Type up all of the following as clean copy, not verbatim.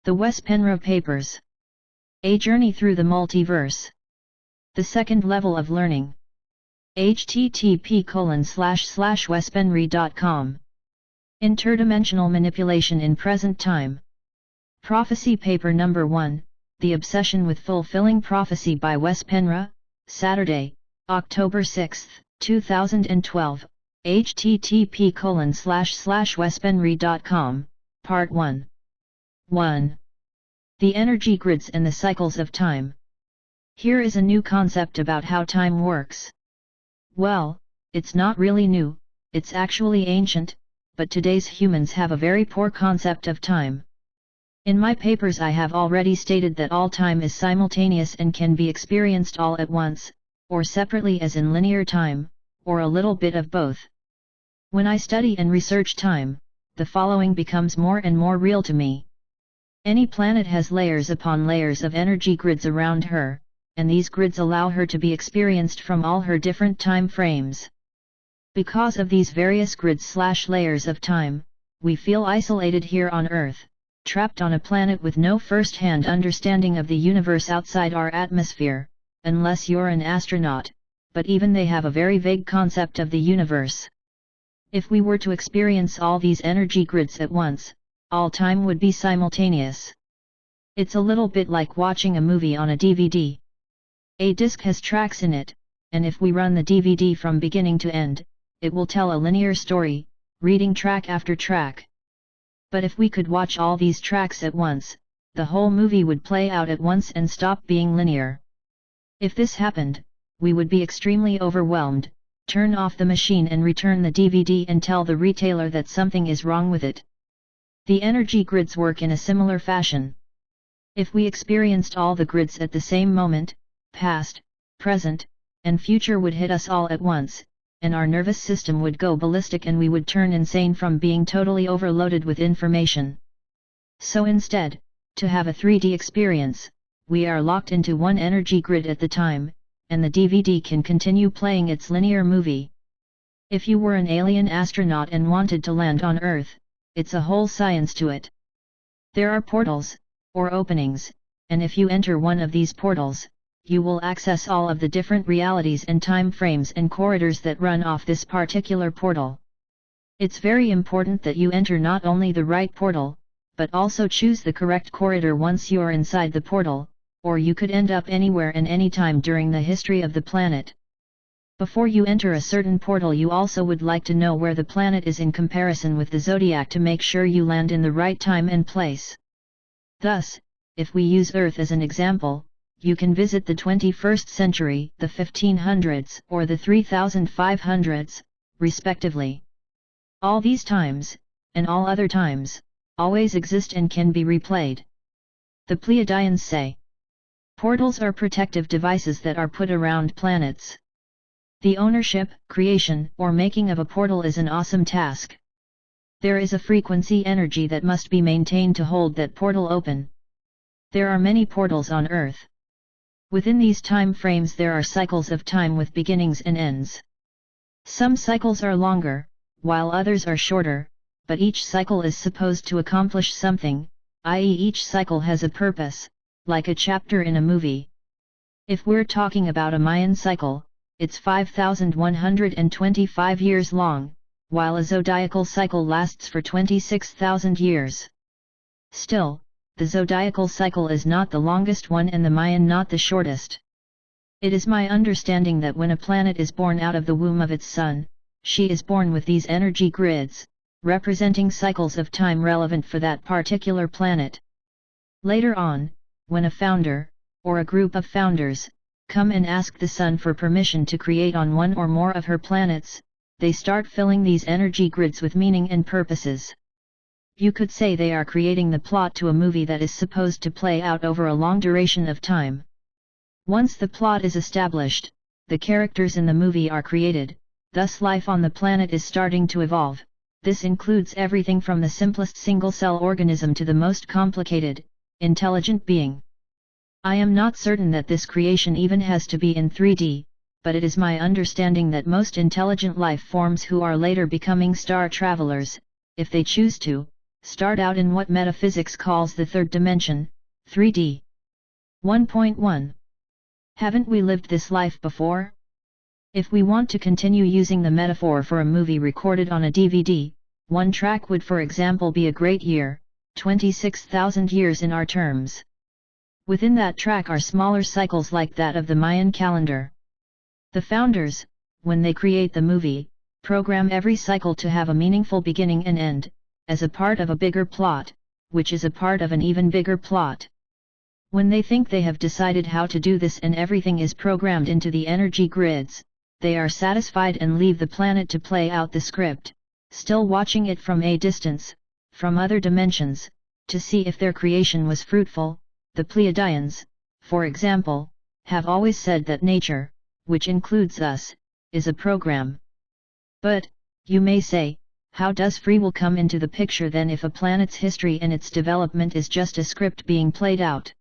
The Wes Penre Papers. A Journey Through the Multiverse. The Second Level of Learning. http://wespenre.com. Interdimensional Manipulation in Present Time. Prophecy Paper Number 1, The Obsession with Fulfilling Prophecy by Wes Penre, Saturday, October 6, 2012, http://wespenre.com, Part 1. 1. The Energy Grids and the Cycles of Time. Here is a new concept about how time works. Well, it's not really new, it's actually ancient, but today's humans have a very poor concept of time. In my papers I have already stated that all time is simultaneous and can be experienced all at once, or separately as in linear time, or a little bit of both. When I study and research time, the following becomes more and more real to me. Any planet has layers upon layers of energy grids around her, and these grids allow her to be experienced from all her different time frames. Because of these various grids/layers of time, we feel isolated here on Earth, trapped on a planet with no first-hand understanding of the universe outside our atmosphere, unless you're an astronaut, but even they have a very vague concept of the universe. If we were to experience all these energy grids at once, all time would be simultaneous. It's a little bit like watching a movie on a DVD. A disc has tracks in it, and if we run the DVD from beginning to end, it will tell a linear story, reading track after track. But if we could watch all these tracks at once, the whole movie would play out at once and stop being linear. If this happened, we would be extremely overwhelmed, turn off the machine and return the DVD and tell the retailer that something is wrong with it. The energy grids work in a similar fashion. If we experienced all the grids at the same moment, past, present, and future would hit us all at once, and our nervous system would go ballistic and we would turn insane from being totally overloaded with information. So instead, to have a 3D experience, we are locked into one energy grid at the time, and the DVD can continue playing its linear movie. If you were an alien astronaut and wanted to land on Earth, it's a whole science to it. There are portals, or openings, and if you enter one of these portals, you will access all of the different realities and time frames and corridors that run off this particular portal. It's very important that you enter not only the right portal, but also choose the correct corridor once you're inside the portal, or you could end up anywhere and anytime during the history of the planet. Before you enter a certain portal, you also would like to know where the planet is in comparison with the zodiac to make sure you land in the right time and place. Thus, if we use Earth as an example, you can visit the 21st century, the 1500s, or the 3500s, respectively. All these times, and all other times, always exist and can be replayed. The Pleiadians say, portals are protective devices that are put around planets. The ownership, creation, or making of a portal is an awesome task. There is a frequency energy that must be maintained to hold that portal open. There are many portals on Earth. Within these time frames there are cycles of time with beginnings and ends. Some cycles are longer, while others are shorter, but each cycle is supposed to accomplish something, i.e. each cycle has a purpose, like a chapter in a movie. If we're talking about a Mayan cycle, it's 5,125 years long, while a zodiacal cycle lasts for 26,000 years. Still, the zodiacal cycle is not the longest one and the Mayan not the shortest. It is my understanding that when a planet is born out of the womb of its sun, she is born with these energy grids, representing cycles of time relevant for that particular planet. Later on, when a founder, or a group of founders, come and ask the sun for permission to create on one or more of her planets, they start filling these energy grids with meaning and purposes. You could say they are creating the plot to a movie that is supposed to play out over a long duration of time. Once the plot is established, the characters in the movie are created, thus life on the planet is starting to evolve. This includes everything from the simplest single-cell organism to the most complicated, intelligent being. I am not certain that this creation even has to be in 3D, but it is my understanding that most intelligent life forms who are later becoming star travelers, if they choose to, start out in what metaphysics calls the third dimension, 3D. 1.1. Haven't we lived this life before? If we want to continue using the metaphor for a movie recorded on a DVD, one track would for example be a great year, 26,000 years in our terms. Within that track are smaller cycles like that of the Mayan calendar. The founders, when they create the movie, program every cycle to have a meaningful beginning and end, as a part of a bigger plot, which is a part of an even bigger plot. When they think they have decided how to do this and everything is programmed into the energy grids, they are satisfied and leave the planet to play out the script, still watching it from a distance, from other dimensions, to see if their creation was fruitful. The Pleiadians, for example, have always said that nature, which includes us, is a program. But, you may say, how does free will come into the picture then if a planet's history and its development is just a script being played out?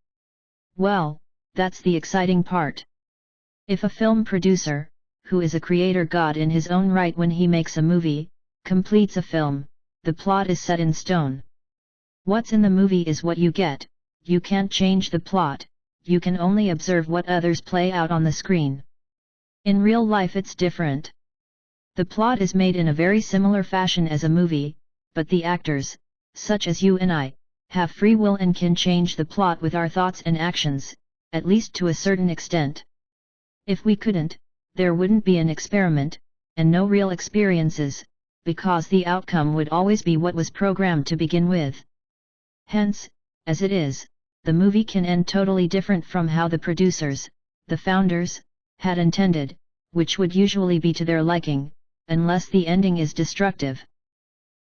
Well, that's the exciting part. If a film producer, who is a creator god in his own right when he makes a movie, completes a film, the plot is set in stone. What's in the movie is what you get. You can't change the plot, you can only observe what others play out on the screen. In real life it's different. The plot is made in a very similar fashion as a movie, but the actors, such as you and I, have free will and can change the plot with our thoughts and actions, at least to a certain extent. If we couldn't, there wouldn't be an experiment, and no real experiences, because the outcome would always be what was programmed to begin with. Hence, as it is, the movie can end totally different from how the producers, the founders, had intended, which would usually be to their liking, unless the ending is destructive.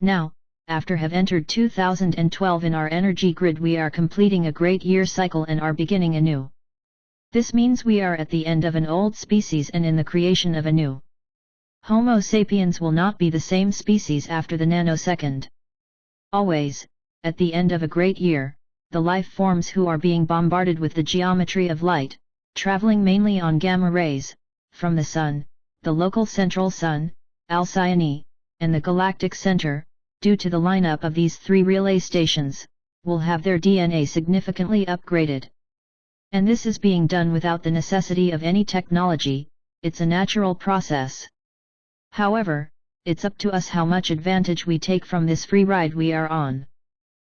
Now, after have entered 2012 in our energy grid, we are completing a great year cycle and are beginning anew. This means we are at the end of an old species and in the creation of a new. Homo sapiens will not be the same species after the nanosecond. Always, at the end of a great year, the life forms who are being bombarded with the geometry of light, traveling mainly on gamma rays, from the Sun, the local central Sun, Alcyone, and the galactic center, due to the lineup of these three relay stations, will have their DNA significantly upgraded. And this is being done without the necessity of any technology, it's a natural process. However, it's up to us how much advantage we take from this free ride we are on.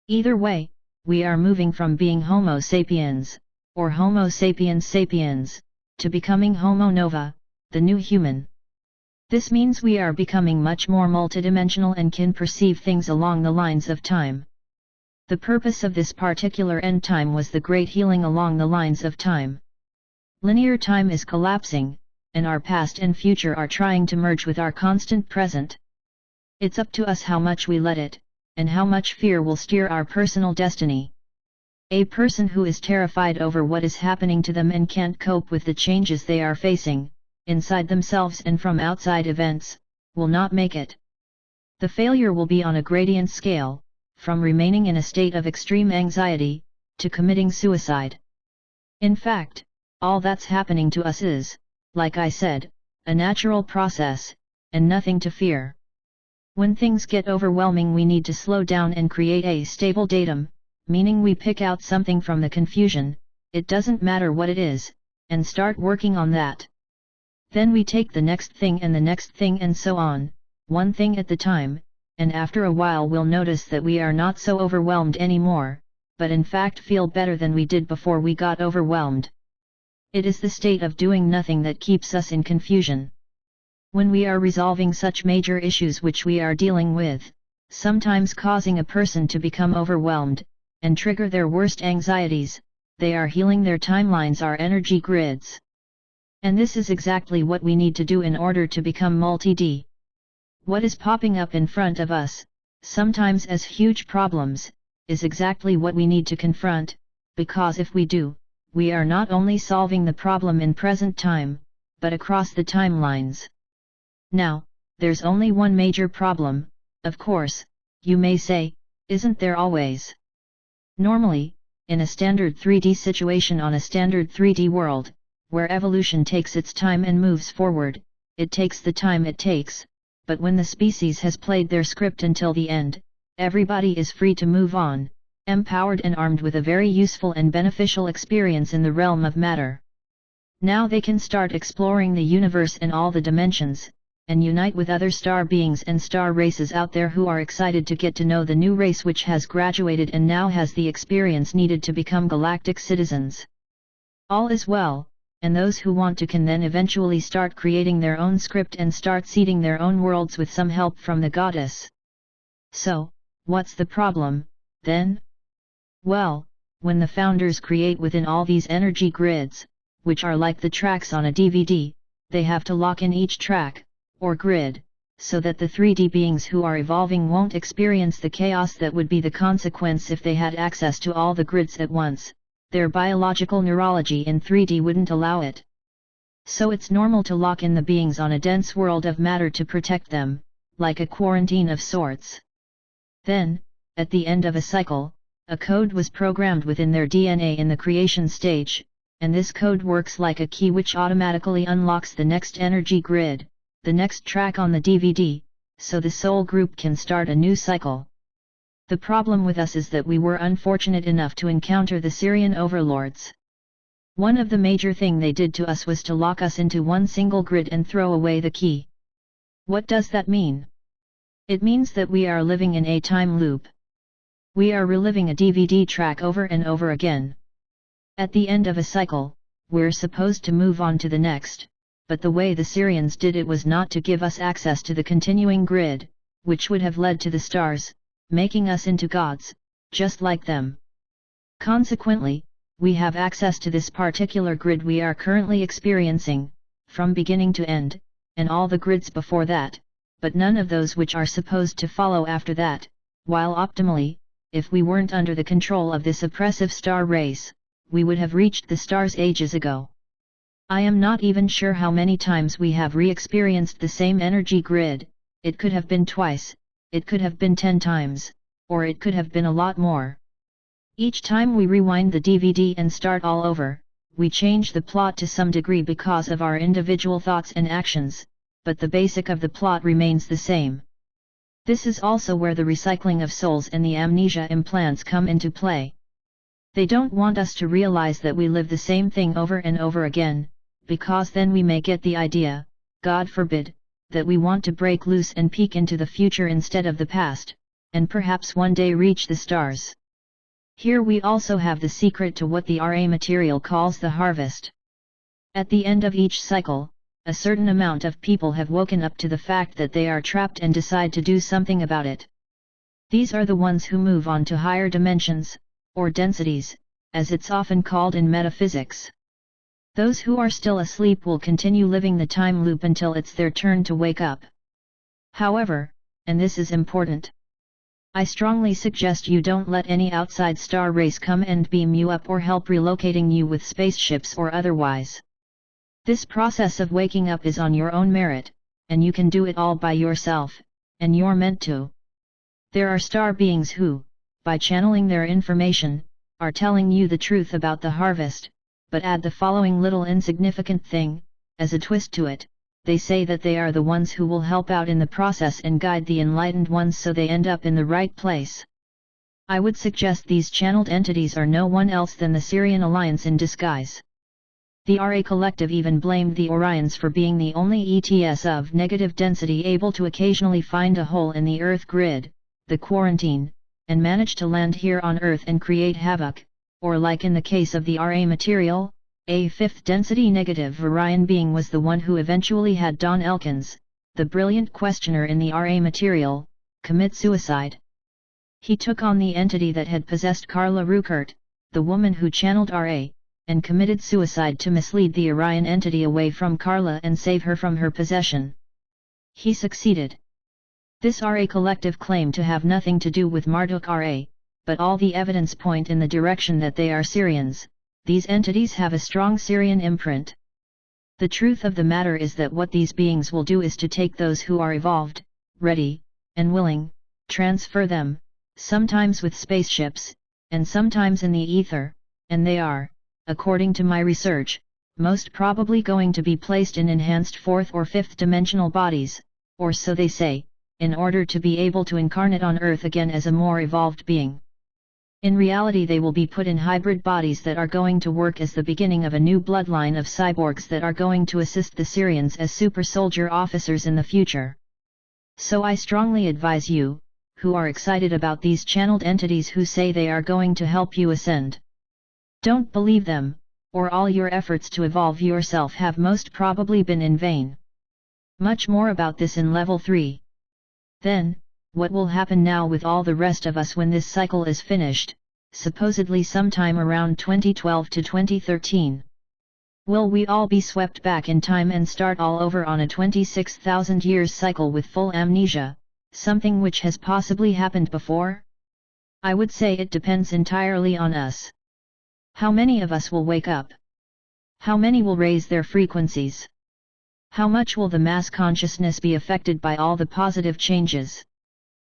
Either way, we are moving from being Homo sapiens, or Homo sapiens sapiens, to becoming Homo nova, the new human. This means we are becoming much more multidimensional and can perceive things along the lines of time. The purpose of this particular end time was the great healing along the lines of time. Linear time is collapsing, and our past and future are trying to merge with our constant present. It's up to us how much we let it, and how much fear will steer our personal destiny. A person who is terrified over what is happening to them and can't cope with the changes they are facing, inside themselves and from outside events, will not make it. The failure will be on a gradient scale, from remaining in a state of extreme anxiety, to committing suicide. In fact, all that's happening to us is, like I said, a natural process, and nothing to fear. When things get overwhelming, we need to slow down and create a stable datum, meaning we pick out something from the confusion, it doesn't matter what it is, and start working on that. Then we take the next thing and the next thing and so on, one thing at the time, and after a while we'll notice that we are not so overwhelmed anymore, but in fact feel better than we did before we got overwhelmed. It is the state of doing nothing that keeps us in confusion. When we are resolving such major issues which we are dealing with, sometimes causing a person to become overwhelmed, and trigger their worst anxieties, they are healing their timelines, our energy grids. And this is exactly what we need to do in order to become multi-D. What is popping up in front of us, sometimes as huge problems, is exactly what we need to confront, because if we do, we are not only solving the problem in present time, but across the timelines. Now, there's only one major problem, of course, you may say, isn't there always? Normally, in a standard 3D situation on a standard 3D world, where evolution takes its time and moves forward, it takes the time it takes, but when the species has played their script until the end, everybody is free to move on, empowered and armed with a very useful and beneficial experience in the realm of matter. Now they can start exploring the universe and all the dimensions, and unite with other star beings and star races out there who are excited to get to know the new race which has graduated and now has the experience needed to become galactic citizens. All is well, and those who want to can then eventually start creating their own script and start seeding their own worlds with some help from the goddess. So, what's the problem, then? Well, when the founders create within all these energy grids, which are like the tracks on a DVD, they have to lock in each track, or grid, so that the 3D beings who are evolving won't experience the chaos that would be the consequence if they had access to all the grids at once. Their biological neurology in 3D wouldn't allow it. So it's normal to lock in the beings on a dense world of matter to protect them, like a quarantine of sorts. Then, at the end of a cycle, a code was programmed within their DNA in the creation stage, and this code works like a key which automatically unlocks the next energy grid, the next track on the DVD, so the soul group can start a new cycle. The problem with us is that we were unfortunate enough to encounter the Syrian overlords. One of the major thing they did to us was to lock us into one single grid and throw away the key. What does that mean? It means that we are living in a time loop. We are reliving a DVD track over and over again. At the end of a cycle, we're supposed to move on to the next, but the way the Syrians did it was not to give us access to the continuing grid, which would have led to the stars, making us into gods, just like them. Consequently, we have access to this particular grid we are currently experiencing, from beginning to end, and all the grids before that, but none of those which are supposed to follow after that, while optimally, if we weren't under the control of this oppressive star race, we would have reached the stars ages ago. I am not even sure how many times we have re-experienced the same energy grid. It could have been twice, it could have been 10 times, or it could have been a lot more. Each time we rewind the DVD and start all over, we change the plot to some degree because of our individual thoughts and actions, but the basic of the plot remains the same. This is also where the recycling of souls and the amnesia implants come into play. They don't want us to realize that we live the same thing over and over again, because then we may get the idea, God forbid, that we want to break loose and peek into the future instead of the past, and perhaps one day reach the stars. Here we also have the secret to what the RA material calls the harvest. At the end of each cycle, a certain amount of people have woken up to the fact that they are trapped and decide to do something about it. These are the ones who move on to higher dimensions, or densities, as it's often called in metaphysics. Those who are still asleep will continue living the time loop until it's their turn to wake up. However, and this is important, I strongly suggest you don't let any outside star race come and beam you up or help relocating you with spaceships or otherwise. This process of waking up is on your own merit, and you can do it all by yourself, and you're meant to. There are star beings who, by channeling their information, are telling you the truth about the harvest, but add the following little insignificant thing, as a twist to it. They say that they are the ones who will help out in the process and guide the enlightened ones so they end up in the right place. I would suggest these channeled entities are no one else than the Syrian alliance in disguise. The RA collective even blamed the Orions for being the only ETS of negative density able to occasionally find a hole in the Earth grid, the quarantine, and manage to land here on Earth and create havoc, or like in the case of the RA material, a 5th density negative Orion being was the one who eventually had Don Elkins, the brilliant questioner in the RA material, commit suicide. He took on the entity that had possessed Carla Ruckert, the woman who channeled RA, and committed suicide to mislead the Orion entity away from Carla and save her from her possession. He succeeded. This RA collective claimed to have nothing to do with Marduk RA, but all the evidence point in the direction that they are Syrians. These entities have a strong Syrian imprint. The truth of the matter is that what these beings will do is to take those who are evolved, ready, and willing, transfer them, sometimes with spaceships, and sometimes in the ether, and they are, according to my research, most probably going to be placed in enhanced 4th or 5th dimensional bodies, or so they say, in order to be able to incarnate on Earth again as a more evolved being. In reality they will be put in hybrid bodies that are going to work as the beginning of a new bloodline of cyborgs that are going to assist the Syrians as super soldier officers in the future. So I strongly advise you, who are excited about these channeled entities who say they are going to help you ascend. Don't believe them, or all your efforts to evolve yourself have most probably been in vain. Much more about this in level 3. Then, what will happen now with all the rest of us when this cycle is finished, supposedly sometime around 2012 to 2013? Will we all be swept back in time and start all over on a 26,000 years cycle with full amnesia, something which has possibly happened before? I would say it depends entirely on us. How many of us will wake up? How many will raise their frequencies? How much will the mass consciousness be affected by all the positive changes?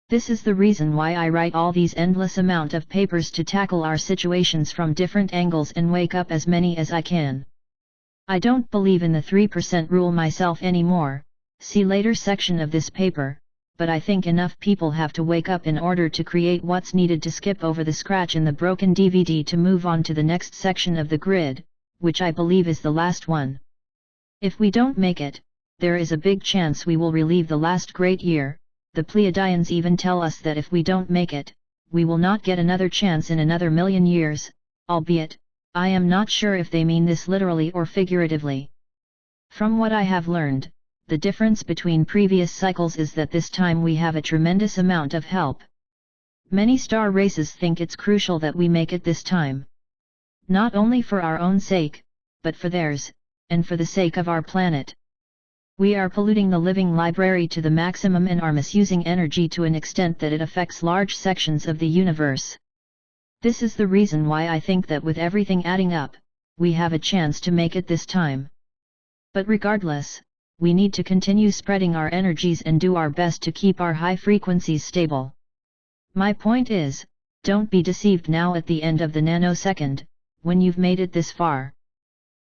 This is the reason why I write all these endless amount of papers to tackle our situations from different angles and wake up as many as I can. I don't believe in the 3% rule myself anymore, see later section of this paper, but I think enough people have to wake up in order to create what's needed to skip over the scratch in the broken DVD to move on to the next section of the grid, which I believe is the last one. If we don't make it, there is a big chance we will relive the last great year. The Pleiadians even tell us that if we don't make it, we will not get another chance in another million years, albeit, I am not sure if they mean this literally or figuratively. From what I have learned, the difference between previous cycles is that this time we have a tremendous amount of help. Many star races think it's crucial that we make it this time. Not only for our own sake, but for theirs, and for the sake of our planet. We are polluting the living library to the maximum and are misusing energy to an extent that it affects large sections of the universe. This is the reason why I think that with everything adding up, we have a chance to make it this time. But regardless, we need to continue spreading our energies and do our best to keep our high frequencies stable. My point is, don't be deceived now at the end of the nanosecond, when you've made it this far.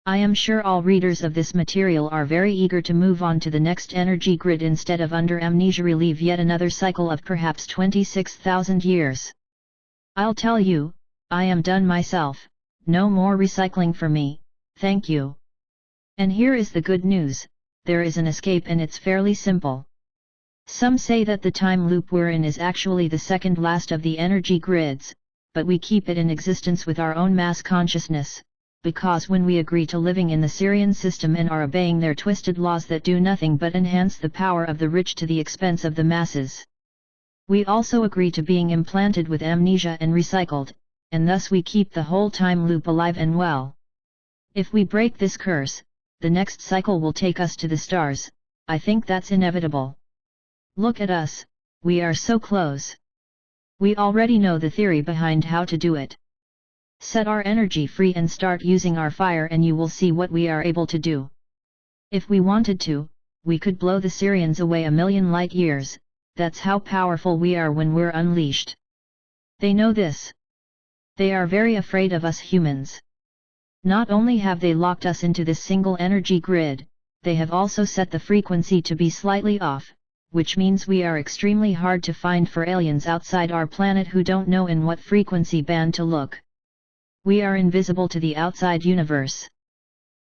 I am sure all readers of this material are very eager to move on to the next energy grid instead of under amnesia relive yet another cycle of perhaps 26,000 years. I'll tell you, I am done myself, no more recycling for me, thank you. And here is the good news, there is an escape and it's fairly simple. Some say that the time loop we're in is actually the second last of the energy grids, but we keep it in existence with our own mass consciousness. Because when we agree to living in the Syrian system and are obeying their twisted laws that do nothing but enhance the power of the rich to the expense of the masses, we also agree to being implanted with amnesia and recycled, and thus we keep the whole time loop alive and well. If we break this curse, the next cycle will take us to the stars, I think that's inevitable. Look at us, we are so close. We already know the theory behind how to do it. Set our energy free and start using our fire and you will see what we are able to do. If we wanted to, we could blow the Syrians away a million light years, that's how powerful we are when we're unleashed. They know this. They are very afraid of us humans. Not only have they locked us into this single energy grid, they have also set the frequency to be slightly off, which means we are extremely hard to find for aliens outside our planet who don't know in what frequency band to look. We are invisible to the outside universe.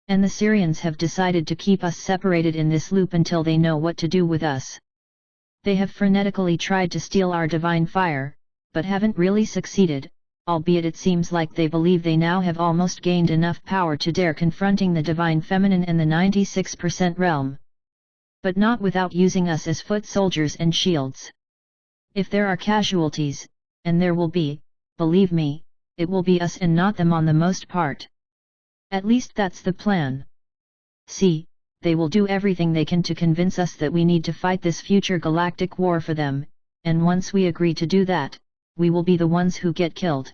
And the Syrians have decided to keep us separated in this loop until they know what to do with us. They have frenetically tried to steal our divine fire, but haven't really succeeded, albeit it seems like they believe they now have almost gained enough power to dare confronting the divine feminine and the 96% realm. But not without using us as foot soldiers and shields. If there are casualties, and there will be, believe me, it will be us and not them on the most part. At least that's the plan. See, they will do everything they can to convince us that we need to fight this future galactic war for them, and once we agree to do that, we will be the ones who get killed.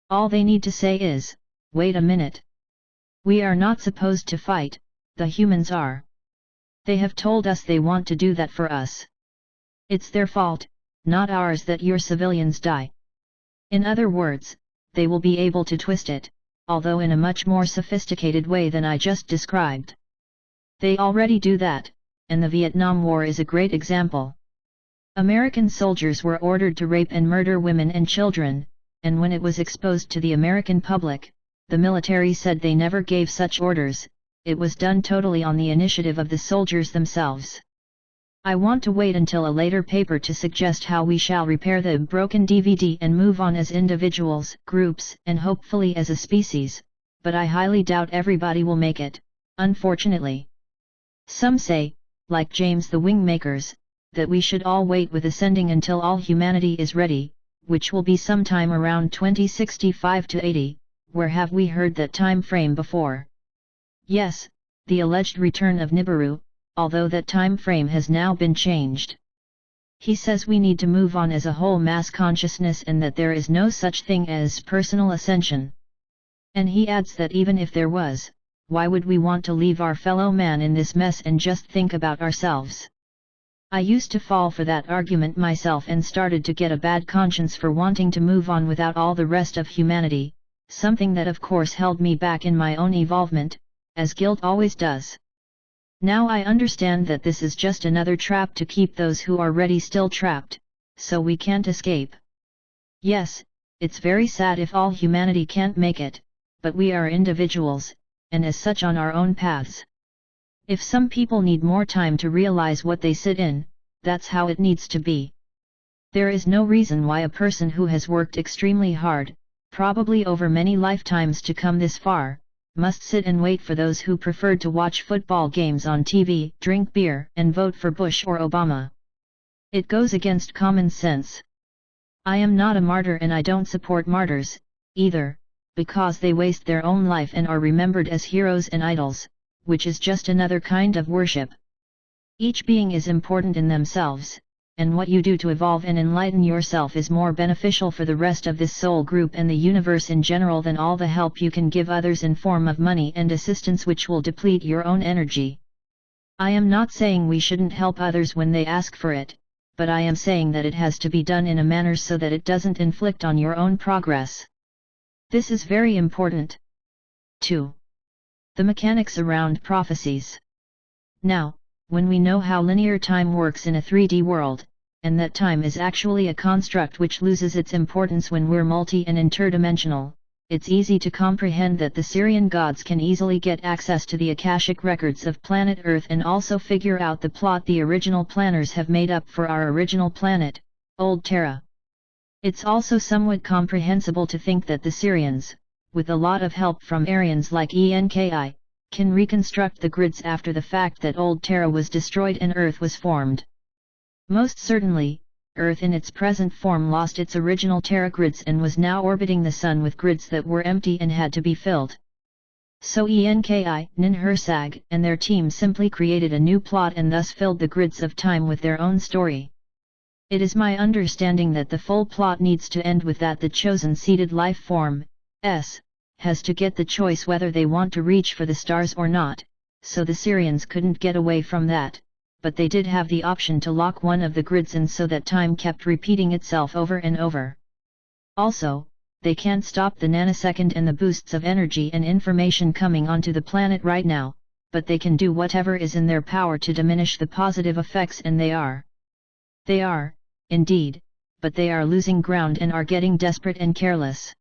All they need to say is, wait a minute. We are not supposed to fight, the humans are. They have told us they want to do that for us. It's their fault, not ours that your civilians die. In other words, they will be able to twist it, although in a much more sophisticated way than I just described. They already do that, and the Vietnam War is a great example. American soldiers were ordered to rape and murder women and children, and when it was exposed to the American public, the military said they never gave such orders, it was done totally on the initiative of the soldiers themselves. I want to wait until a later paper to suggest how we shall repair the broken DVD and move on as individuals, groups, and hopefully as a species, but I highly doubt everybody will make it, unfortunately. Some say, like James the Wingmakers, that we should all wait with ascending until all humanity is ready, which will be sometime around 2065 to 80, where have we heard that time frame before? Yes, the alleged return of Nibiru, although that time frame has now been changed. He says we need to move on as a whole mass consciousness and that there is no such thing as personal ascension. And he adds that even if there was, why would we want to leave our fellow man in this mess and just think about ourselves? I used to fall for that argument myself and started to get a bad conscience for wanting to move on without all the rest of humanity, something that of course held me back in my own evolvement, as guilt always does. Now I understand that this is just another trap to keep those who are ready still trapped, so we can't escape. Yes, it's very sad if all humanity can't make it, but we are individuals, and as such on our own paths. If some people need more time to realize what they sit in, that's how it needs to be. There is no reason why a person who has worked extremely hard, probably over many lifetimes to come this far, must sit and wait for those who preferred to watch football games on TV, drink beer, and vote for Bush or Obama. It goes against common sense. I am not a martyr and I don't support martyrs, either, because they waste their own life and are remembered as heroes and idols, which is just another kind of worship. Each being is important in themselves, and what you do to evolve and enlighten yourself is more beneficial for the rest of this soul group and the universe in general than all the help you can give others in form of money and assistance which will deplete your own energy. I am not saying we shouldn't help others when they ask for it, but I am saying that it has to be done in a manner so that it doesn't inflict on your own progress. This is very important. 2. The mechanics around prophecies. Now, when we know how linear time works in a 3D world, and that time is actually a construct which loses its importance when we're multi- and interdimensional, it's easy to comprehend that the Syrian gods can easily get access to the Akashic records of planet Earth and also figure out the plot the original planners have made up for our original planet, Old Terra. It's also somewhat comprehensible to think that the Syrians, with a lot of help from Aryans like Enki, can reconstruct the grids after the fact that Old Terra was destroyed and Earth was formed. Most certainly, Earth in its present form lost its original Terra grids and was now orbiting the Sun with grids that were empty and had to be filled. So Enki, Ninhursag, and their team simply created a new plot and thus filled the grids of time with their own story. It is my understanding that the full plot needs to end with that the chosen seeded life form, has to get the choice whether they want to reach for the stars or not, so the Syrians couldn't get away from that, but they did have the option to lock one of the grids in so that time kept repeating itself over and over. Also, they can't stop the nanosecond and the boosts of energy and information coming onto the planet right now, but they can do whatever is in their power to diminish the positive effects and they are, indeed, but they are losing ground and are getting desperate and careless.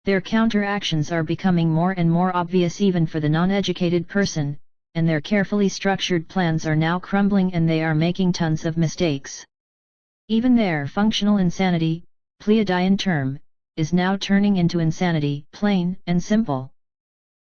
Their counteractions are becoming more and more obvious even for the non-educated person, and their carefully structured plans are now crumbling and they are making tons of mistakes. Even their functional insanity, Pleiadian term, is now turning into insanity, plain and simple.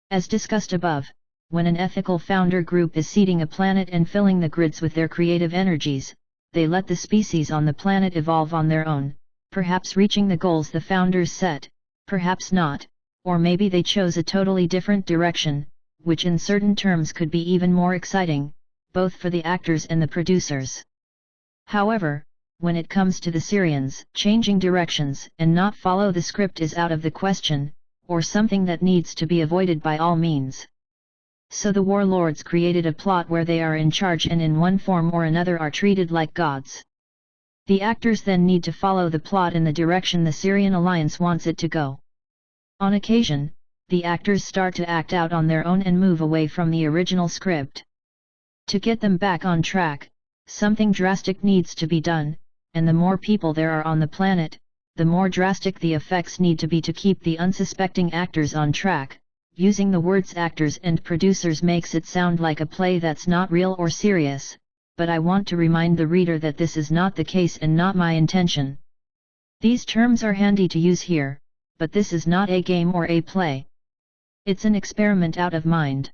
As discussed above, when an ethical founder group is seeding a planet and filling the grids with their creative energies, they let the species on the planet evolve on their own, perhaps reaching the goals the founders set. Perhaps not, or maybe they chose a totally different direction, which in certain terms could be even more exciting, both for the actors and the producers. However, when it comes to the Syrians, changing directions and not follow the script is out of the question, or something that needs to be avoided by all means. So the warlords created a plot where they are in charge and in one form or another are treated like gods. The actors then need to follow the plot in the direction the Syrian alliance wants it to go. On occasion, the actors start to act out on their own and move away from the original script. To get them back on track, something drastic needs to be done, and the more people there are on the planet, the more drastic the effects need to be to keep the unsuspecting actors on track. Using the words actors and producers makes it sound like a play that's not real or serious, but I want to remind the reader that this is not the case and not my intention. These terms are handy to use here, but this is not a game or a play. It's an experiment out of mind.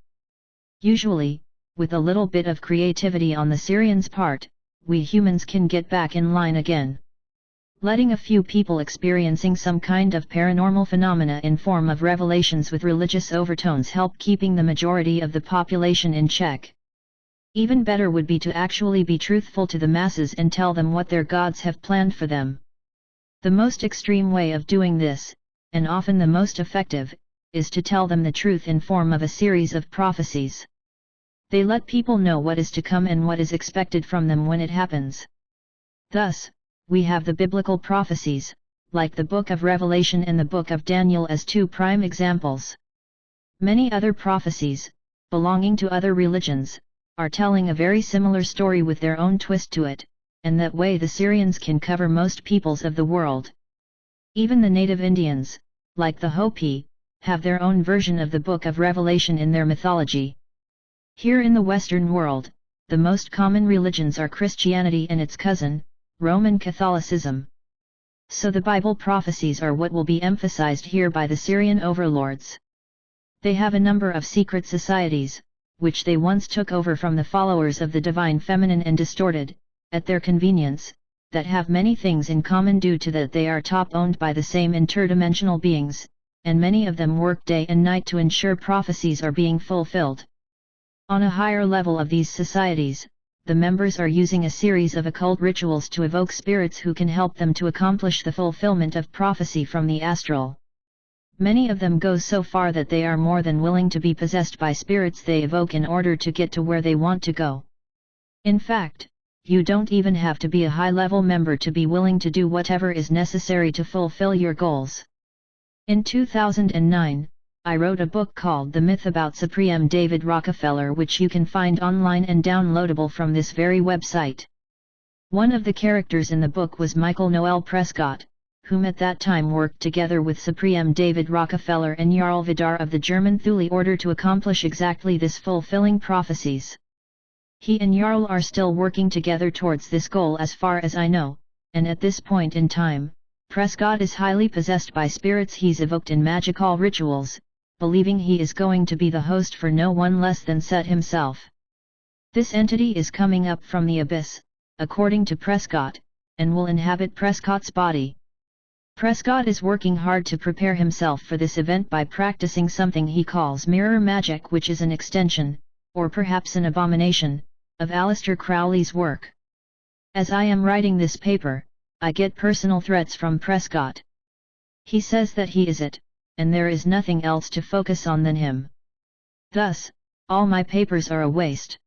Usually, with a little bit of creativity on the Syrians' part, we humans can get back in line again. Letting a few people experiencing some kind of paranormal phenomena in form of revelations with religious overtones help keeping the majority of the population in check. Even better would be to actually be truthful to the masses and tell them what their gods have planned for them. The most extreme way of doing this, and often the most effective, is to tell them the truth in form of a series of prophecies. They let people know what is to come and what is expected from them when it happens. Thus, we have the biblical prophecies, like the Book of Revelation and the Book of Daniel as two prime examples. Many other prophecies, belonging to other religions, are telling a very similar story with their own twist to it, and that way the Syrians can cover most peoples of the world. Even the native Indians, like the Hopi, have their own version of the Book of Revelation in their mythology. Here in the Western world, the most common religions are Christianity and its cousin, Roman Catholicism. So the Bible prophecies are what will be emphasized here by the Syrian overlords. They have a number of secret societies, which they once took over from the followers of the divine feminine and distorted, at their convenience, that have many things in common due to that they are top-owned by the same interdimensional beings, and many of them work day and night to ensure prophecies are being fulfilled. On a higher level of these societies, the members are using a series of occult rituals to evoke spirits who can help them to accomplish the fulfillment of prophecy from the astral. Many of them go so far that they are more than willing to be possessed by spirits they evoke in order to get to where they want to go. In fact, you don't even have to be a high-level member to be willing to do whatever is necessary to fulfill your goals. In 2009, I wrote a book called The Myth About Supreme David Rockefeller, which you can find online and downloadable from this very website. One of the characters in the book was Michael Noel Prescott, whom at that time worked together with Supreme David Rockefeller and Jarl Vidar of the German Thule Order to accomplish exactly this, fulfilling prophecies. He and Jarl are still working together towards this goal as far as I know, and at this point in time, Prescott is highly possessed by spirits he's evoked in magical rituals, believing he is going to be the host for no one less than Set himself. This entity is coming up from the abyss, according to Prescott, and will inhabit Prescott's body. Prescott is working hard to prepare himself for this event by practicing something he calls mirror magic, which is an extension, or perhaps an abomination, of Aleister Crowley's work. As I am writing this paper, I get personal threats from Prescott. He says that he is it, and there is nothing else to focus on than him. Thus, all my papers are a waste.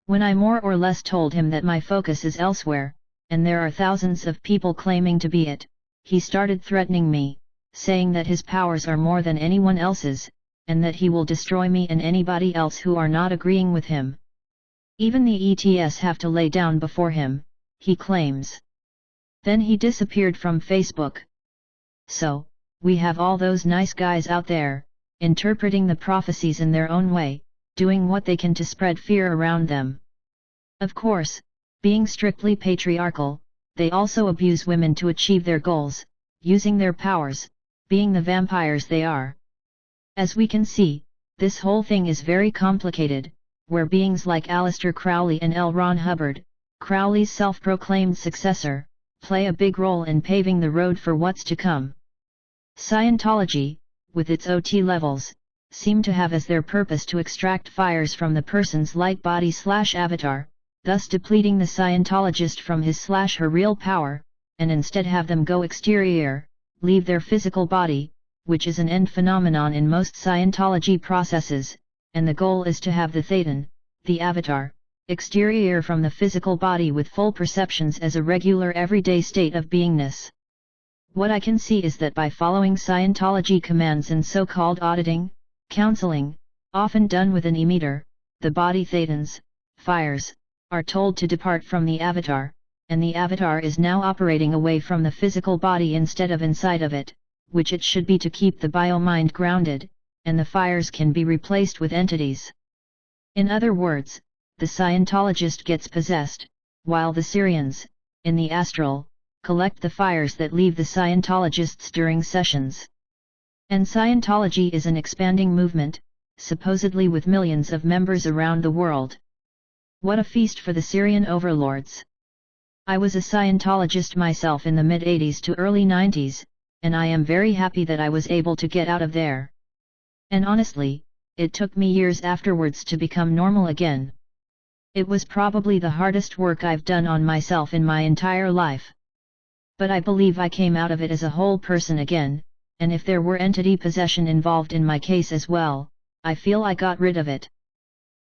When I more or less told him that my focus is elsewhere, and there are thousands of people claiming to be it, he started threatening me, saying that his powers are more than anyone else's, and that he will destroy me and anybody else who are not agreeing with him. Even the ETS have to lay down before him, he claims. Then he disappeared from Facebook. So, we have all those nice guys out there, interpreting the prophecies in their own way, doing what they can to spread fear around them. Of course, being strictly patriarchal, they also abuse women to achieve their goals, using their powers, being the vampires they are. As we can see, this whole thing is very complicated, where beings like Aleister Crowley and L. Ron Hubbard, Crowley's self-proclaimed successor, play a big role in paving the road for what's to come. Scientology, with its OT levels, seem to have as their purpose to extract fires from the person's light body/avatar, thus depleting the Scientologist from his/her real power, and instead have them go exterior, leave their physical body, which is an end phenomenon in most Scientology processes, and the goal is to have the Thetan, the avatar, exterior from the physical body with full perceptions as a regular everyday state of beingness. What I can see is that by following Scientology commands and so-called auditing, counseling, often done with an emitter, the body Thetans, fires, are told to depart from the avatar, and the avatar is now operating away from the physical body instead of inside of it, which it should be to keep the bio-mind grounded, and the fires can be replaced with entities. In other words, the Scientologist gets possessed, while the Syrians, in the astral, collect the fires that leave the Scientologists during sessions. And Scientology is an expanding movement, supposedly with millions of members around the world. What a feast for the Syrian overlords! I was a Scientologist myself in the mid-80s to early 90s, and I am very happy that I was able to get out of there. And honestly, it took me years afterwards to become normal again. It was probably the hardest work I've done on myself in my entire life. But I believe I came out of it as a whole person again, and if there were entity possession involved in my case as well, I feel I got rid of it.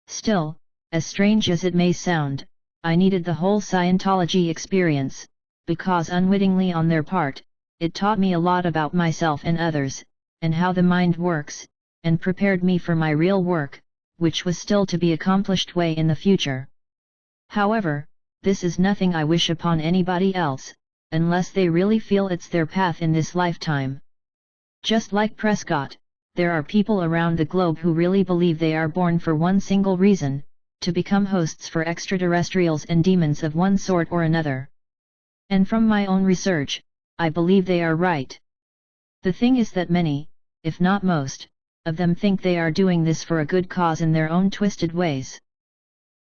Still, as strange as it may sound, I needed the whole Scientology experience, because unwittingly on their part, it taught me a lot about myself and others, and how the mind works, and prepared me for my real work, which was still to be accomplished way in the future. However, this is nothing I wish upon anybody else, unless they really feel it's their path in this lifetime. Just like Prescott, there are people around the globe who really believe they are born for one single reason, to become hosts for extraterrestrials and demons of one sort or another. And from my own research, I believe they are right. The thing is that many, if not most, of them think they are doing this for a good cause in their own twisted ways.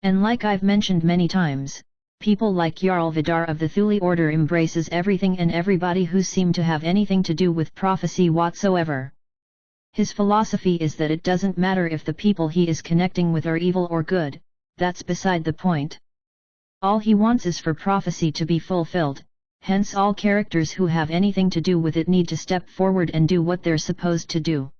And like I've mentioned many times, people like Jarl Vidar of the Thule Order embraces everything and everybody who seem to have anything to do with prophecy whatsoever. His philosophy is that it doesn't matter if the people he is connecting with are evil or good, that's beside the point. All he wants is for prophecy to be fulfilled, hence all characters who have anything to do with it need to step forward and do what they're supposed to do.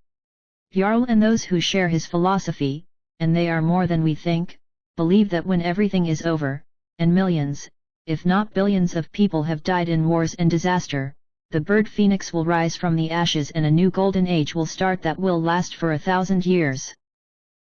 Jarl and those who share his philosophy, and they are more than we think, believe that when everything is over, and millions, if not billions of people have died in wars and disaster, the bird phoenix will rise from the ashes and a new golden age will start that will last for 1,000 years.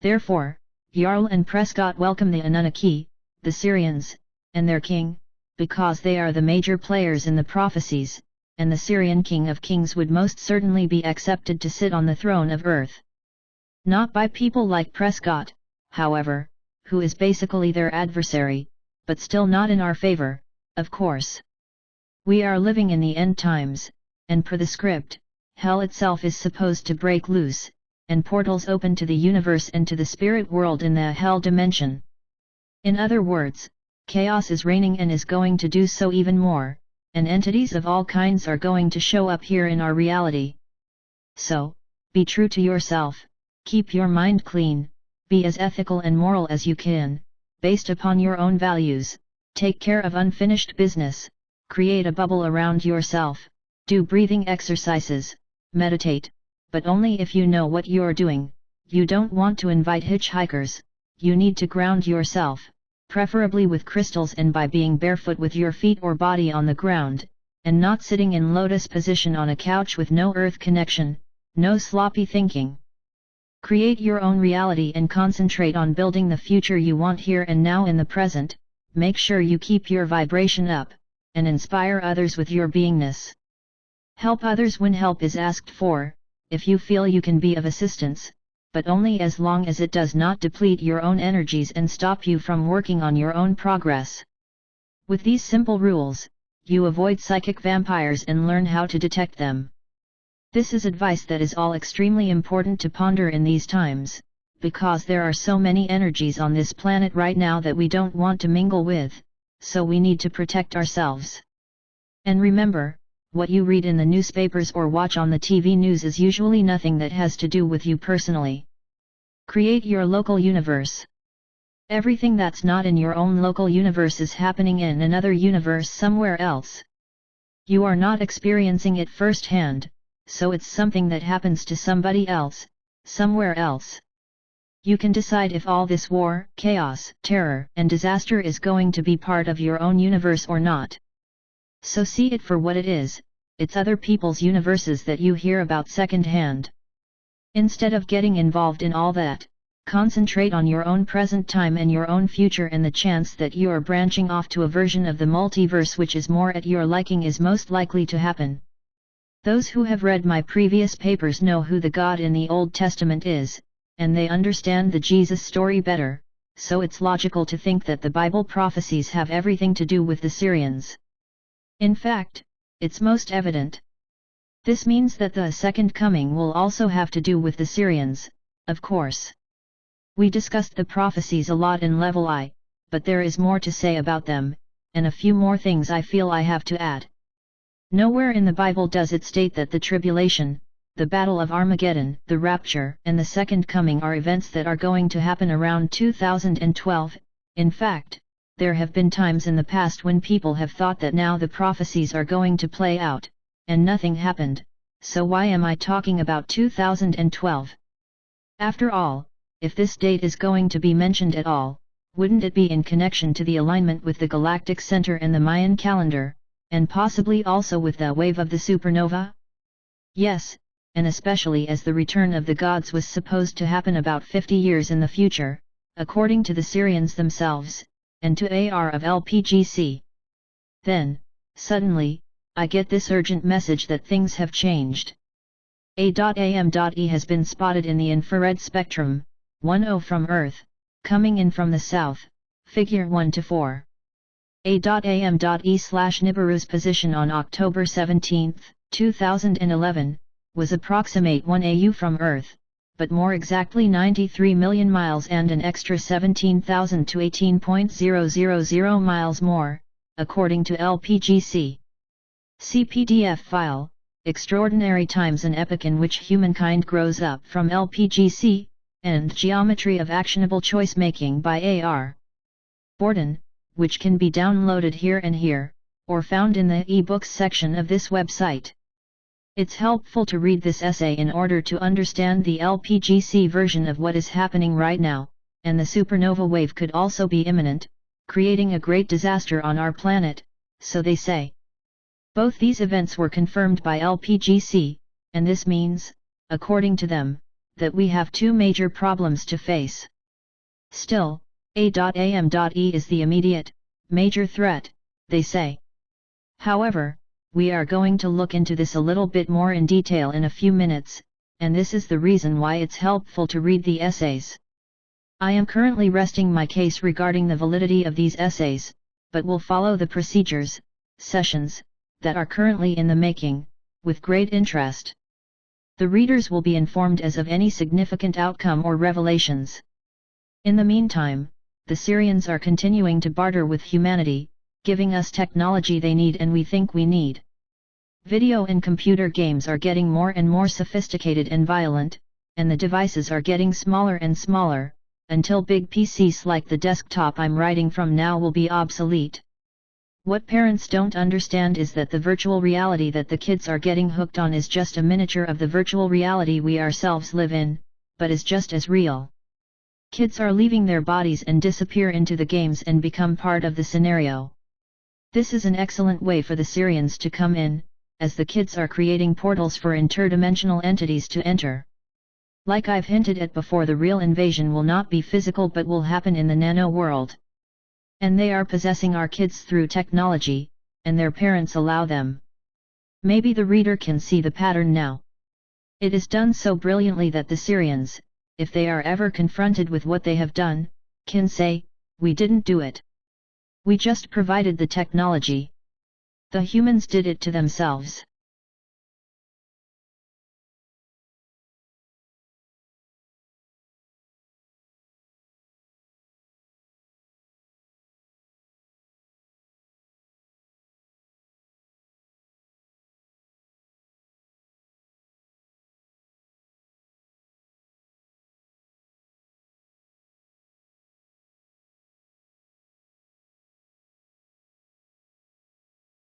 Therefore, Jarl and Prescott welcome the Anunnaki, the Syrians, and their king, because they are the major players in the prophecies, and the Syrian King of Kings would most certainly be accepted to sit on the throne of Earth. Not by people like Prescott, however, who is basically their adversary, but still not in our favor, of course. We are living in the end times, and per the script, hell itself is supposed to break loose, and portals open to the universe and to the spirit world in the hell dimension. In other words, chaos is reigning and is going to do so even more, and entities of all kinds are going to show up here in our reality. So, be true to yourself, keep your mind clean, be as ethical and moral as you can, based upon your own values, take care of unfinished business, create a bubble around yourself, do breathing exercises, meditate, but only if you know what you're doing. You don't want to invite hitchhikers, you need to ground yourself, preferably with crystals and by being barefoot with your feet or body on the ground, and not sitting in lotus position on a couch with no earth connection, no sloppy thinking. Create your own reality and concentrate on building the future you want here and now in the present. Make sure you keep your vibration up, and inspire others with your beingness. Help others when help is asked for, if you feel you can be of assistance, but only as long as it does not deplete your own energies and stop you from working on your own progress. With these simple rules, you avoid psychic vampires and learn how to detect them. This is advice that is all extremely important to ponder in these times, because there are so many energies on this planet right now that we don't want to mingle with, so we need to protect ourselves. And remember, what you read in the newspapers or watch on the TV news is usually nothing that has to do with you personally. Create your local universe. Everything that's not in your own local universe is happening in another universe somewhere else. You are not experiencing it firsthand, so it's something that happens to somebody else, somewhere else. You can decide if all this war, chaos, terror, and disaster is going to be part of your own universe or not. So see it for what it is, it's other people's universes that you hear about secondhand. Instead of getting involved in all that, Concentrate on your own present time and your own future, and the chance that you are branching off to a version of the multiverse which is more at your liking is most likely to happen. Those who have read my previous papers know who the God in the Old Testament is, and they understand the Jesus story better, so it's logical to think that the Bible prophecies have everything to do with the Syrians. In fact, it's most evident. This means that the second coming will also have to do with the Syrians, of course. We discussed the prophecies a lot in Level I, but there is more to say about them, and a few more things I feel I have to add. Nowhere in the Bible does it state that the tribulation, the Battle of Armageddon, the rapture, and the second coming are events that are going to happen around 2012. In fact, there have been times in the past when people have thought that now the prophecies are going to play out, and nothing happened, so why am I talking about 2012? After all, if this date is going to be mentioned at all, wouldn't it be in connection to the alignment with the galactic center and the Mayan calendar, and possibly also with the wave of the supernova? Yes, and especially as the return of the gods was supposed to happen about 50 years in the future, according to the Syrians themselves, and to AR of LPGC. Then, suddenly, I get this urgent message that things have changed. A.AM.E has been spotted in the infrared spectrum, 10 from Earth, coming in from the south, figure 1 to 4. A.AM.E/Nibiru's position on October 17, 2011, was approximate 1 AU from Earth, but more exactly 93 million miles and an extra 17,000 to 18.000 miles more, according to LPGC. See PDF file, Extraordinary Times, an epoch in which humankind grows up, from LPGC, and Geometry of Actionable Choice Making by A.R. Borden, which can be downloaded here, or found in the e-books section of this website. It's helpful to read this essay in order to understand the LPGC version of what is happening right now, and the supernova wave could also be imminent, creating a great disaster on our planet, so they say. Both these events were confirmed by LPGC, and this means, according to them, that we have two major problems to face. Still, A.AM.E is the immediate, major threat, they say. However, we are going to look into this a little bit more in detail in a few minutes, and this is the reason why it's helpful to read the essays. I am currently resting my case regarding the validity of these essays, but will follow the procedures, sessions, that are currently in the making, with great interest. The readers will be informed as of any significant outcome or revelations. In the meantime, the Syrians are continuing to barter with humanity, giving us technology they need and we think we need. Video and computer games are getting more and more sophisticated and violent, and the devices are getting smaller and smaller, until big PCs like the desktop I'm writing from now will be obsolete. What parents don't understand is that the virtual reality that the kids are getting hooked on is just a miniature of the virtual reality we ourselves live in, but is just as real. Kids are leaving their bodies and disappear into the games and become part of the scenario. This is an excellent way for the Syrians to come in, as the kids are creating portals for interdimensional entities to enter. Like I've hinted at before, the real invasion will not be physical but will happen in the nano world. And they are possessing our kids through technology, and their parents allow them. Maybe the reader can see the pattern now. It is done so brilliantly that the Syrians, if they are ever confronted with what they have done, can say, "We didn't do it. We just provided the technology. The humans did it to themselves."